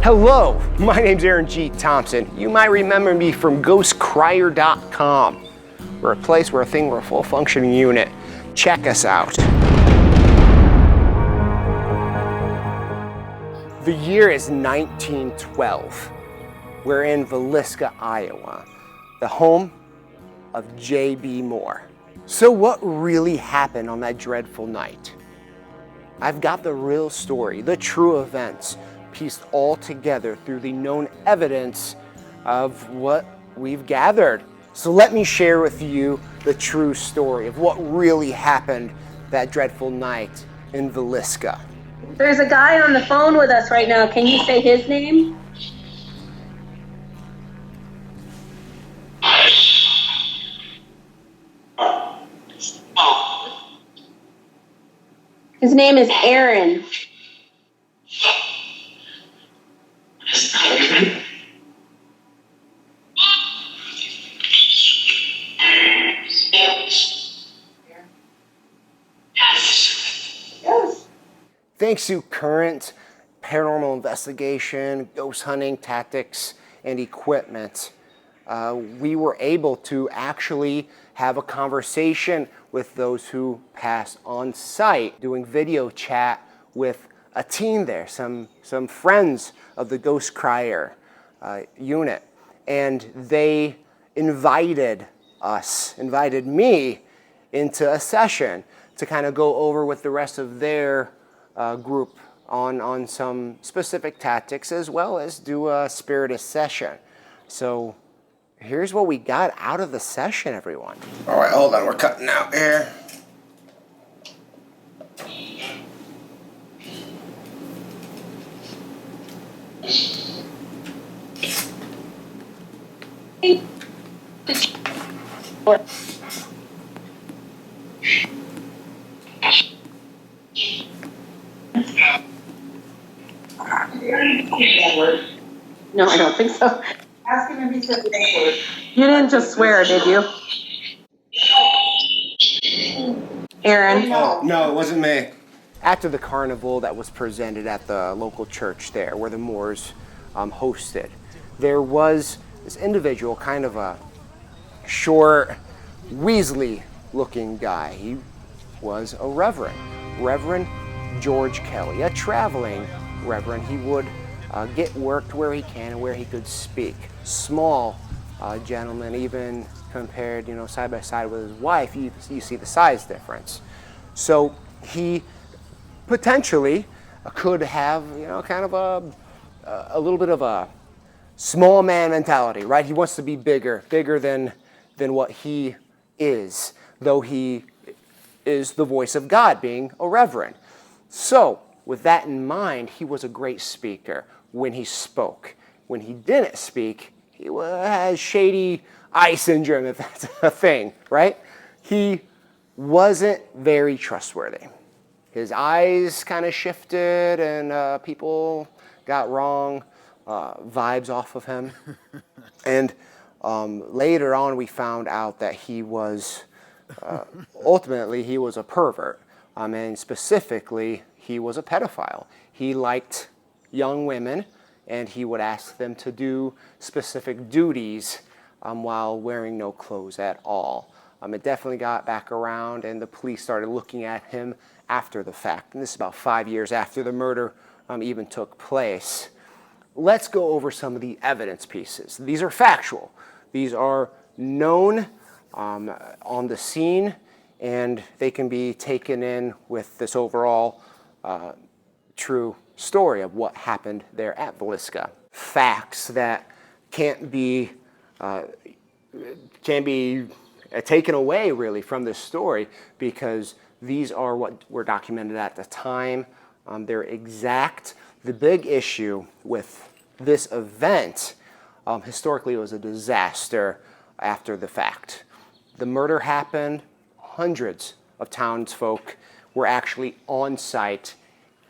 Hello, my name's Aaron G. Thompson. You might remember me from GhostCrier.com. We're a place we're a full functioning unit. Check us out. The year is 1912. We're in Villisca, Iowa, the home of J.B. Moore. So what really happened on that dreadful night? I've got the real story, the true events, pieced all together through the known evidence of what we've gathered. So let me share with you the true story of what really happened that dreadful night in Villisca. There's a guy on the phone with us right now. Can you say his name? His name is Aaron. Thanks to current paranormal investigation, ghost hunting tactics, and equipment, we were able to actually have a conversation with those who passed on site, doing video chat with a team there, some friends of the Ghost Crier unit. And they invited me into a session to kind of go over with the rest of their group on some specific tactics, as well as do a spiritus session. So here's what we got out of the session, everyone. All right, hold on, we're cutting out here. No, I don't think so. Ask him if he said the word. You didn't just swear, did you? Aaron. Oh, no, it wasn't me. After the carnival that was presented at the local church there, where the Moors hosted, there was this individual, kind of a short, Weasley-looking guy. He was a reverend, Reverend George Kelly, a traveling reverend. He would get worked where he can and where he could speak. Small gentleman, even compared, side by side with his wife, you see the size difference. So he potentially could have, kind of a little bit of a small man mentality, right? He wants to be bigger than what he is, though he is the voice of God, being a reverend. So with that in mind, he was a great speaker when he spoke. When he didn't speak, he has shady eye syndrome, if that's a thing, right? He wasn't very trustworthy. His eyes kind of shifted and people got wrong vibes off of him. And later on, we found out that he was, ultimately, he was a pervert. And specifically, he was a pedophile. He liked young women, and he would ask them to do specific duties while wearing no clothes at all. It definitely got back around, and the police started looking at him after the fact. And this is about 5 years after the murder even took place. Let's go over some of the evidence pieces. These are factual. These are known on the scene, and they can be taken in with this overall true story of what happened there at Villisca. Facts that can't be taken away really from this story, because these are what were documented at the time. They're exact. The big issue with this event, historically, it was a disaster after the fact. The murder happened. Hundreds of townsfolk were actually on site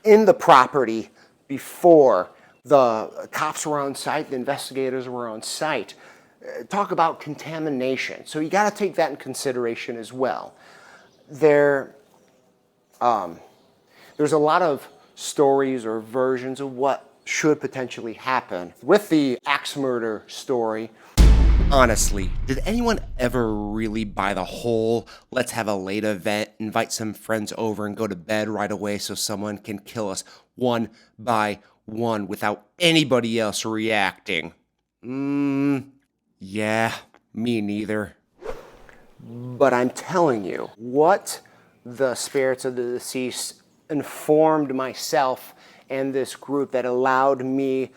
in the property before the cops were on site, the investigators were on site. Talk about contamination. So you got to take that in consideration as well. There's a lot of stories or versions of what should potentially happen. With the axe murder story, honestly, did anyone ever really buy the whole let's have a late event, invite some friends over and go to bed right away so someone can kill us one by one without anybody else reacting? Yeah, me neither. But I'm telling you, what the spirits of the deceased informed myself and this group that allowed me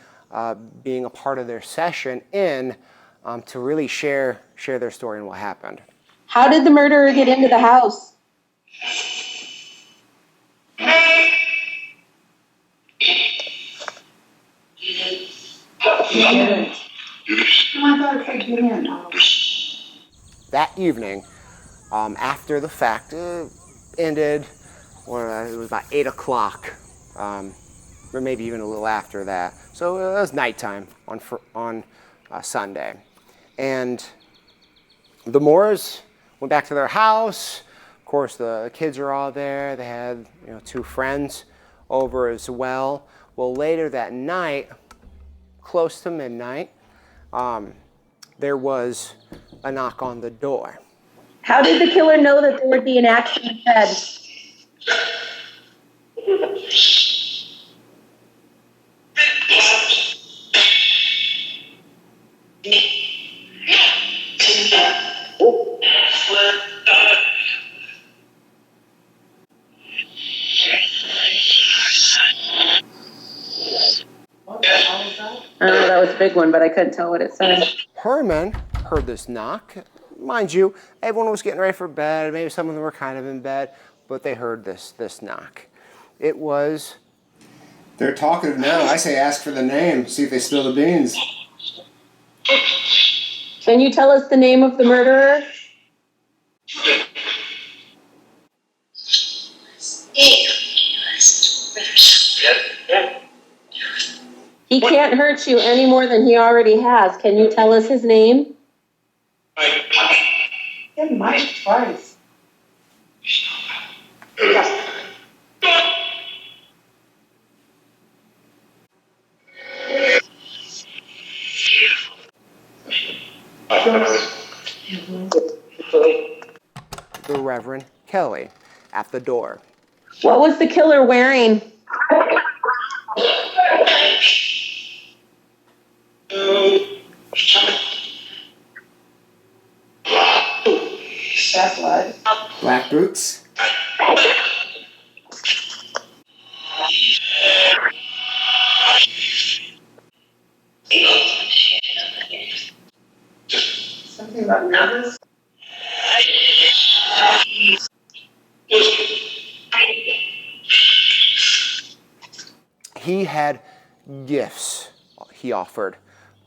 being a part of their session to really share their story and what happened. How did the murderer get into the house? That evening, after the fact ended, it was about 8 o'clock, or maybe even a little after that. So it was nighttime on Sunday. And the Moores went back to their house. Of course, the kids are all there. They had 2 friends over as well. Well, later that night, close to midnight, there was a knock on the door. How did the killer know that there would be an accident bed? That was a big one, but I couldn't tell what it said. Herman heard this knock. Mind you, everyone was getting ready for bed. Maybe some of them were kind of in bed, but they heard this knock. It was... They're talkative now. I say ask for the name, see if they spill the beans. Can you tell us the name of the murderer? He can't hurt you any more than he already has. Can you tell us his name? It might twice. The Reverend Kelly at the door. What was the killer wearing? That's what. Black boots. Something about nervous. He had gifts he offered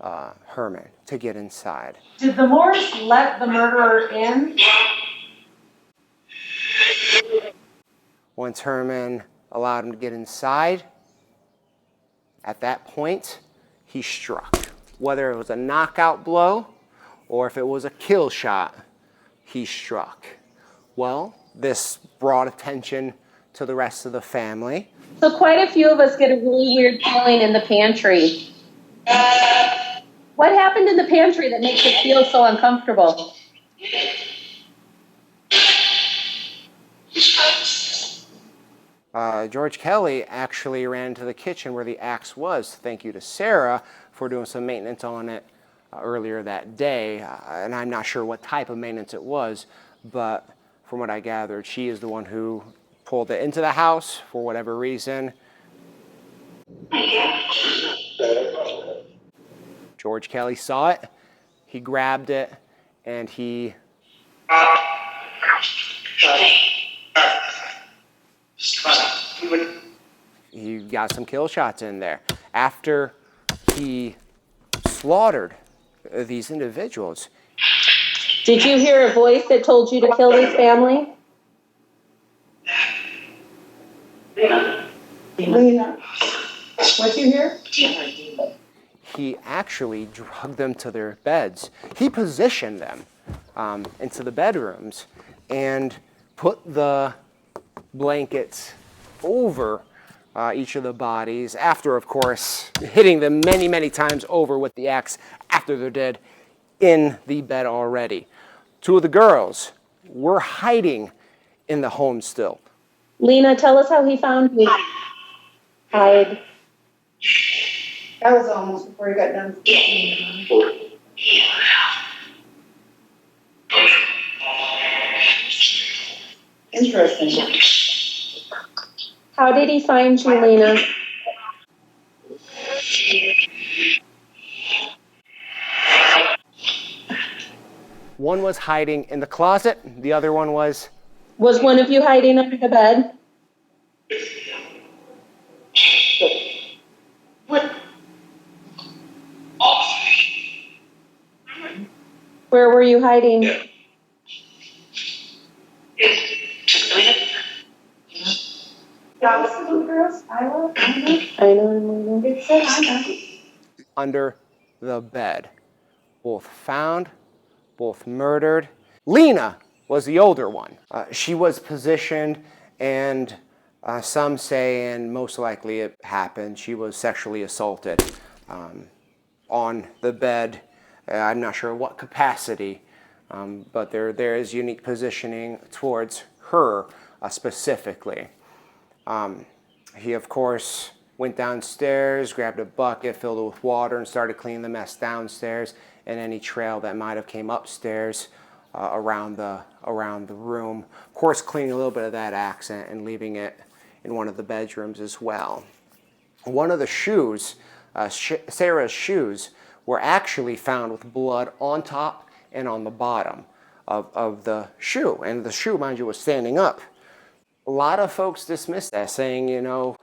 Herman to get inside. Did the Moores let the murderer in? Once Herman allowed him to get inside, at that point, he struck. Whether it was a knockout blow or if it was a kill shot, he struck. Well, this brought attention to the rest of the family. So quite a few of us get a really weird feeling in the pantry. What happened in the pantry that makes it feel so uncomfortable? George Kelly actually ran into the kitchen where the axe was. Thank you to Sarah for doing some maintenance on it earlier that day. And I'm not sure what type of maintenance it was, but from what I gathered, she is the one who pulled it into the house for whatever reason. George Kelly saw it, he grabbed it, and he got some kill shots in there. After he slaughtered these individuals. Did you hear a voice that told you to kill this family? What'd you hear? He actually drugged them to their beds. He positioned them into the bedrooms and put the blankets over each of the bodies after, of course, hitting them many, many times over with the axe after they're dead in the bed already. Two of the girls were hiding in the home still. Lena, tell us how he found you. Hide. That was almost before he got done speaking. Interesting. How did he find you, Lena? One was hiding in the closet, the other one was... Was one of you hiding under the bed? What? Where were you hiding? That was the little girls, Isla, I know. It said Isla. under the bed. Both found, both murdered. Lena was the older one. She was positioned, and some say, and most likely it happened, she was sexually assaulted on the bed. I'm not sure what capacity, but there is unique positioning towards her specifically. He, of course, went downstairs, grabbed a bucket, filled it with water, and started cleaning the mess downstairs and any trail that might have came upstairs around the room. Of course, cleaning a little bit of that axe and leaving it in one of the bedrooms as well. One of the shoes, Sarah's shoes, were actually found with blood on top and on the bottom of the shoe. And the shoe, mind you, was standing up. A lot of folks dismiss that, saying, you know,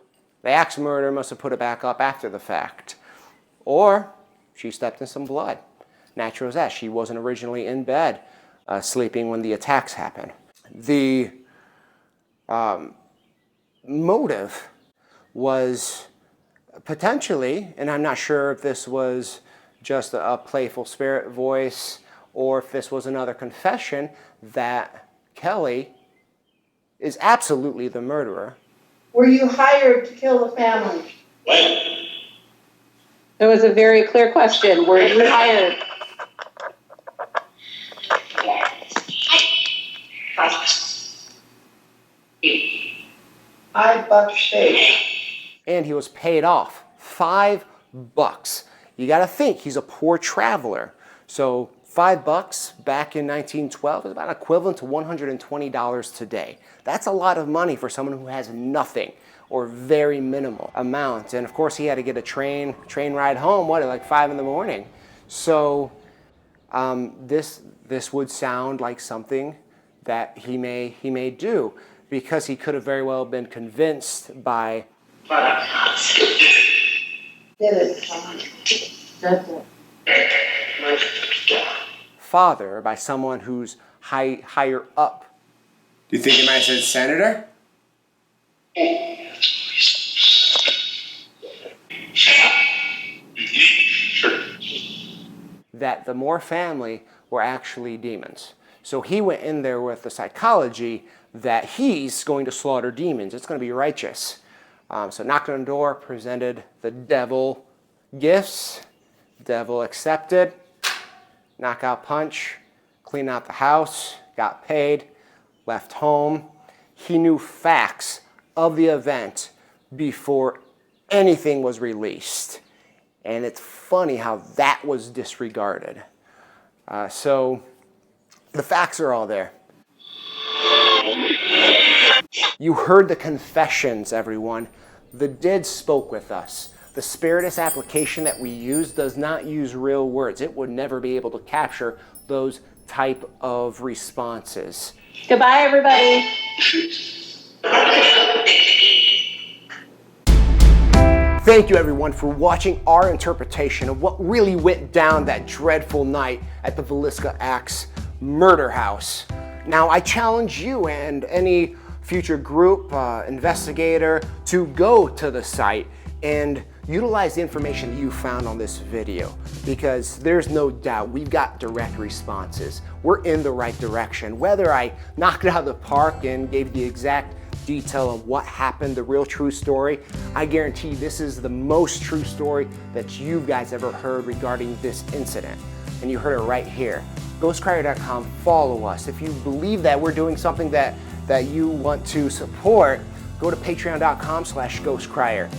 the axe murderer must have put it back up after the fact. Or she stepped in some blood. Natural as that. She wasn't originally in bed sleeping when the attacks happened. The motive was potentially, and I'm not sure if this was just a playful spirit voice or if this was another confession, that Kelly is absolutely the murderer. Were you hired to kill the family? It was a very clear question. Were you hired? $5 steak. And he was paid off $5. You got to think, he's a poor traveler. So $5 back in 1912 is about equivalent to $120 today. That's a lot of money for someone who has nothing or very minimal amount. And of course, he had to get a train ride home, what, at like 5 in the morning. So this would sound like something that he may do, because he could have very well been convinced by father, by someone who's higher up. Do you think he might have said senator? That the Moore family were actually demons. So he went in there with the psychology that he's going to slaughter demons. It's going to be righteous. So knocked on the door, presented the devil gifts. Devil accepted. Knockout punch. Cleaned out the house. Got paid. Left home. He knew facts of the event before anything was released. And it's funny how that was disregarded. So the facts are all there. You heard the confessions, everyone. The dead spoke with us. The Spiritus application that we use does not use real words. It would never be able to capture those type of responses. Goodbye, everybody. Thank you, everyone, for watching our interpretation of what really went down that dreadful night at the Villisca Axe murder house. Now, I challenge you and any future group, investigator, to go to the site and utilize the information that you found on this video, because there's no doubt we've got direct responses. We're in the right direction. Whether I knocked it out of the park and gave the exact detail of what happened, the real true story. I guarantee this is the most true story that you guys ever heard regarding this incident. And you heard it right here. GhostCrier.com, follow us. If you believe that we're doing something that you want to support, go to patreon.com/GhostCrier.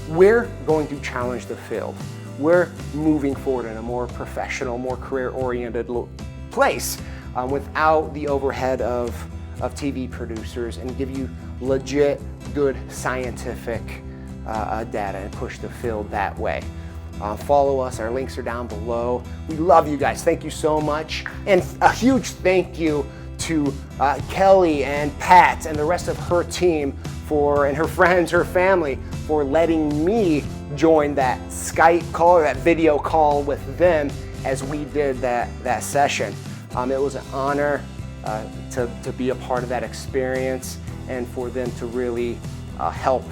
We're going to challenge the field. We're moving forward in a more professional, more career-oriented place without the overhead of TV producers, and give you legit, good scientific data and push the field that way. Follow us, our links are down below. We love you guys, thank you so much. And a huge thank you to Kelly and Pat and the rest of her team and her friends, her family, for letting me join that Skype call or that video call with them as we did that session. It was an honor to be a part of that experience, and for them to really help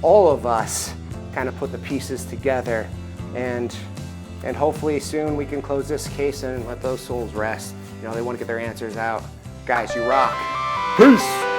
all of us kind of put the pieces together, and hopefully soon we can close this case and let those souls rest. You know, they want to get their answers out. Guys, you rock. Peace.